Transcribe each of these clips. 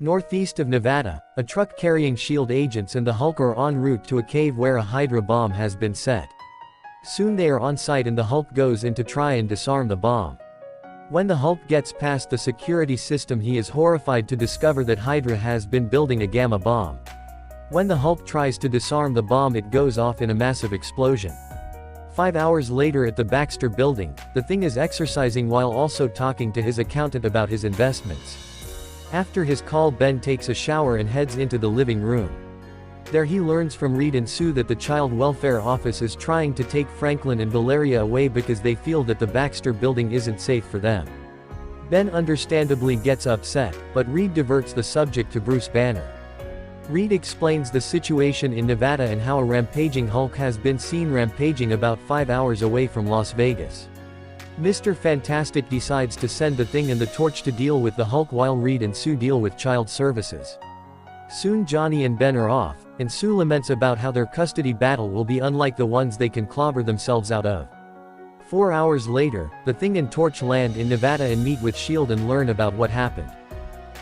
Northeast of Nevada, a truck carrying SHIELD agents and the Hulk are en route to a cave where a Hydra bomb has been set. Soon they are on site and the Hulk goes in to try and disarm the bomb. When the Hulk gets past the security system, he is horrified to discover that Hydra has been building a gamma bomb. When the Hulk tries to disarm the bomb, it goes off in a massive explosion. 5 hours later at the Baxter building, the Thing is exercising while also talking to his accountant about his investments. After his call, Ben takes a shower and heads into the living room. There he learns from Reed and Sue that the child welfare office is trying to take Franklin and Valeria away because they feel that the Baxter building isn't safe for them. Ben understandably gets upset, but Reed diverts the subject to Bruce Banner. Reed explains the situation in Nevada and how a rampaging Hulk has been seen rampaging about 5 hours away from Las Vegas. Mr. Fantastic decides to send the Thing and the Torch to deal with the Hulk while Reed and Sue deal with child services. Soon Johnny and Ben are off, and Sue laments about how their custody battle will be unlike the ones they can clobber themselves out of. 4 hours later, the Thing and Torch land in Nevada and meet with SHIELD and learn about what happened.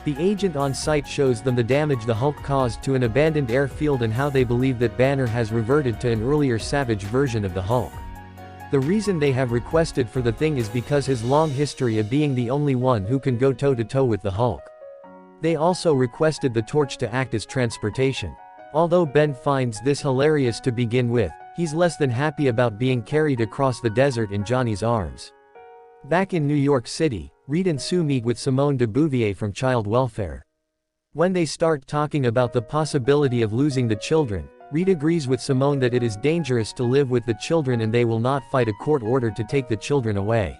The agent on site shows them the damage the Hulk caused to an abandoned airfield and how they believe that Banner has reverted to an earlier savage version of the Hulk. The reason they have requested for the Thing is because his long history of being the only one who can go toe-to-toe with the Hulk. They also requested the Torch to act as transportation. Although Ben finds this hilarious to begin with, he's less than happy about being carried across the desert in Johnny's arms. Back in New York City, Reed and Sue meet with Simone de Bouvier from Child Welfare. When they start talking about the possibility of losing the children, Reed agrees with Simone that it is dangerous to live with the children and they will not fight a court order to take the children away.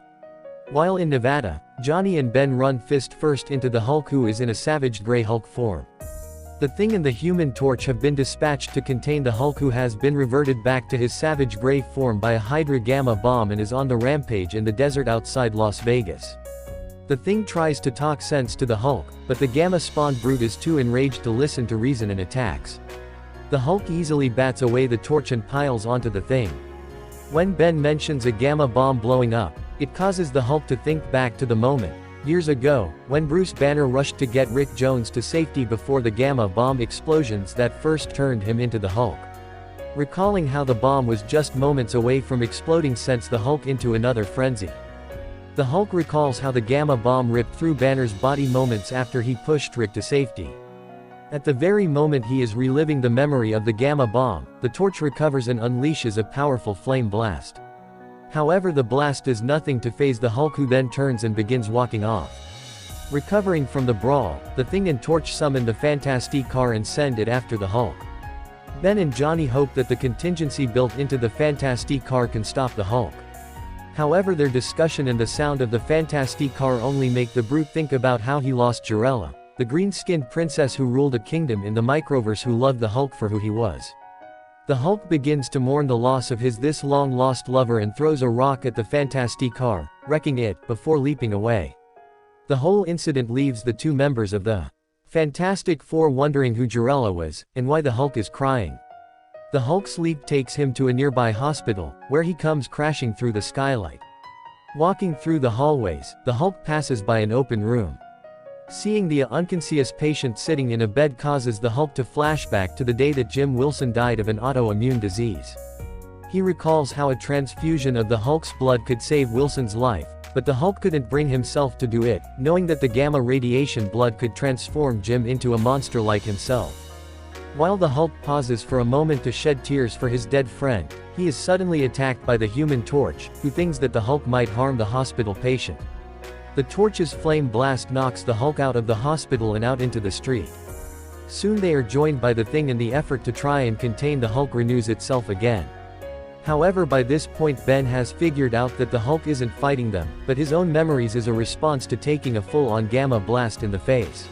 While in Nevada, Johnny and Ben run fist first into the Hulk, who is in a savaged gray Hulk form. The Thing and the Human Torch have been dispatched to contain the Hulk, who has been reverted back to his savage gray form by a Hydra gamma bomb and is on the rampage in the desert outside Las Vegas. The Thing tries to talk sense to the Hulk, but the gamma-spawned brute is too enraged to listen to reason and attacks. The Hulk easily bats away the Torch and piles onto the Thing. When Ben mentions a gamma bomb blowing up, it causes the Hulk to think back to the moment, years ago, when Bruce Banner rushed to get Rick Jones to safety before the gamma bomb explosions that first turned him into the Hulk. Recalling how the bomb was just moments away from exploding sends the Hulk into another frenzy. The Hulk recalls how the gamma bomb ripped through Banner's body moments after he pushed Rick to safety. At the very moment he is reliving the memory of the gamma bomb, the Torch recovers and unleashes a powerful flame blast. However, the blast is nothing to faze the Hulk, who then turns and begins walking off. Recovering from the brawl, the Thing and Torch summon the Fantastique car and send it after the Hulk. Ben and Johnny hope that the contingency built into the Fantastique car can stop the Hulk. However, their discussion and the sound of the Fantastique car only make the brute think about how he lost Jarella, the green-skinned princess who ruled a kingdom in the microverse, who loved the Hulk for who he was. The Hulk begins to mourn the loss of his this long-lost lover and throws a rock at the Fantastique car, wrecking it, before leaping away. The whole incident leaves the two members of the Fantastic Four wondering who Jarella was, and why the Hulk is crying. The Hulk's leap takes him to a nearby hospital, where he comes crashing through the skylight. Walking through the hallways, the Hulk passes by an open room. Seeing the unconscious patient sitting in a bed causes the Hulk to flashback to the day that Jim Wilson died of an autoimmune disease. He recalls how a transfusion of the Hulk's blood could save Wilson's life, but the Hulk couldn't bring himself to do it, knowing that the gamma radiation blood could transform Jim into a monster like himself. While the Hulk pauses for a moment to shed tears for his dead friend, he is suddenly attacked by the Human Torch, who thinks that the Hulk might harm the hospital patient. The Torch's flame blast knocks the Hulk out of the hospital and out into the street. Soon they are joined by the Thing, and the effort to try and contain the Hulk renews itself again. However, by this point Ben has figured out that the Hulk isn't fighting them, but his own memories is a response to taking a full-on gamma blast in the face.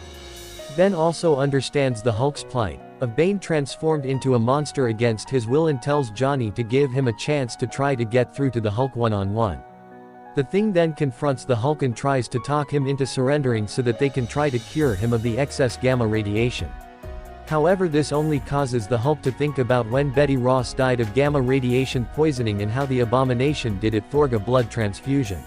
Ben also understands the Hulk's plight, of Bane transformed into a monster against his will, and tells Johnny to give him a chance to try to get through to the Hulk one-on-one. The Thing then confronts the Hulk and tries to talk him into surrendering so that they can try to cure him of the excess gamma radiation. However, this only causes the Hulk to think about when Betty Ross died of gamma radiation poisoning and how the Abomination did it through a blood transfusion.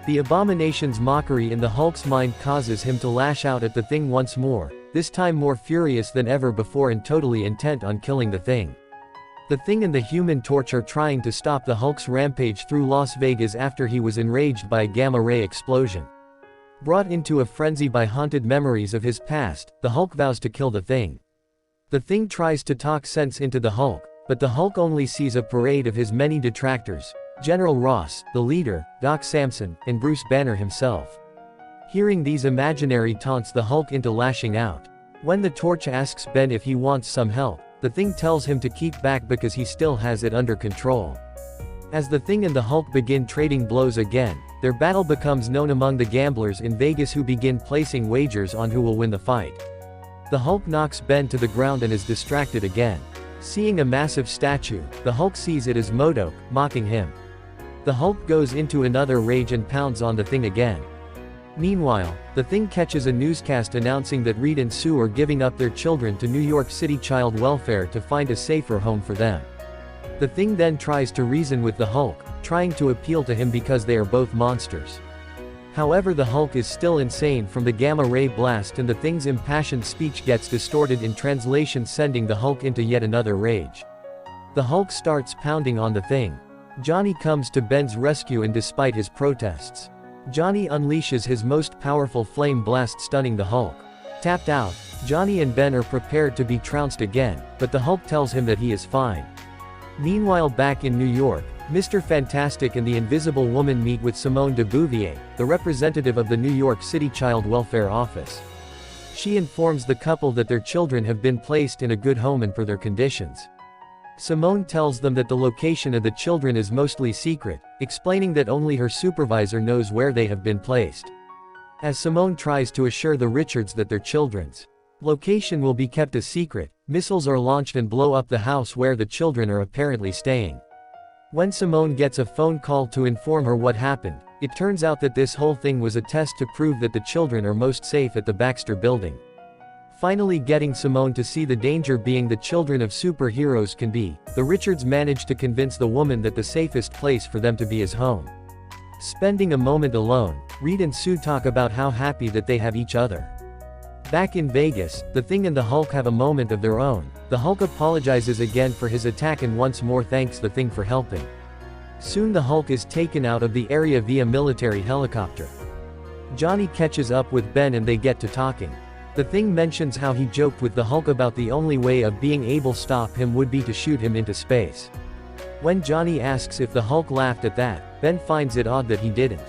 The Abomination's mockery in the Hulk's mind causes him to lash out at the Thing once more, this time more furious than ever before and totally intent on killing the Thing. The Thing and the Human Torch are trying to stop the Hulk's rampage through Las Vegas after he was enraged by a gamma-ray explosion. Brought into a frenzy by haunted memories of his past, the Hulk vows to kill the Thing. The Thing tries to talk sense into the Hulk, but the Hulk only sees a parade of his many detractors: General Ross, the leader, Doc Samson, and Bruce Banner himself. Hearing these imaginary taunts, the Hulk into lashing out. When the Torch asks Ben if he wants some help, the Thing tells him to keep back because he still has it under control. As the Thing and the Hulk begin trading blows again, their battle becomes known among the gamblers in Vegas, who begin placing wagers on who will win the fight. The Hulk knocks Ben to the ground and is distracted again. Seeing a massive statue, the Hulk sees it as MODOK, mocking him. The Hulk goes into another rage and pounds on the Thing again. Meanwhile, the Thing catches a newscast announcing that Reed and Sue are giving up their children to New York City Child Welfare to find a safer home for them. The Thing then tries to reason with the Hulk, trying to appeal to him because they are both monsters. However, the Hulk is still insane from the gamma-ray blast, and the Thing's impassioned speech gets distorted in translation, sending the Hulk into yet another rage. The Hulk starts pounding on the Thing. Johnny comes to Ben's rescue, and despite his protests, Johnny unleashes his most powerful flame blast, stunning the Hulk. Tapped out, Johnny and Ben are prepared to be trounced again, but the Hulk tells him that he is fine. Meanwhile, back in New York, Mr. Fantastic and the Invisible Woman meet with Simone de Beauvoir, the representative of the New York City Child Welfare Office. She informs the couple that their children have been placed in a good home and for their conditions. Simone tells them that the location of the children is mostly secret, explaining that only her supervisor knows where they have been placed. As Simone tries to assure the Richards that their children's location will be kept a secret, missiles are launched and blow up the house where the children are apparently staying. When Simone gets a phone call to inform her what happened, it turns out that this whole thing was a test to prove that the children are most safe at the Baxter Building. Finally getting Simone to see the danger being the children of superheroes can be, the Richards manage to convince the woman that the safest place for them to be is home. Spending a moment alone, Reed and Sue talk about how happy that they have each other. Back in Vegas, the Thing and the Hulk have a moment of their own. The Hulk apologizes again for his attack and once more thanks the Thing for helping. Soon the Hulk is taken out of the area via military helicopter. Johnny catches up with Ben and they get to talking. The Thing mentions how he joked with the Hulk about the only way of being able to stop him would be to shoot him into space. When Johnny asks if the Hulk laughed at that, Ben finds it odd that he didn't.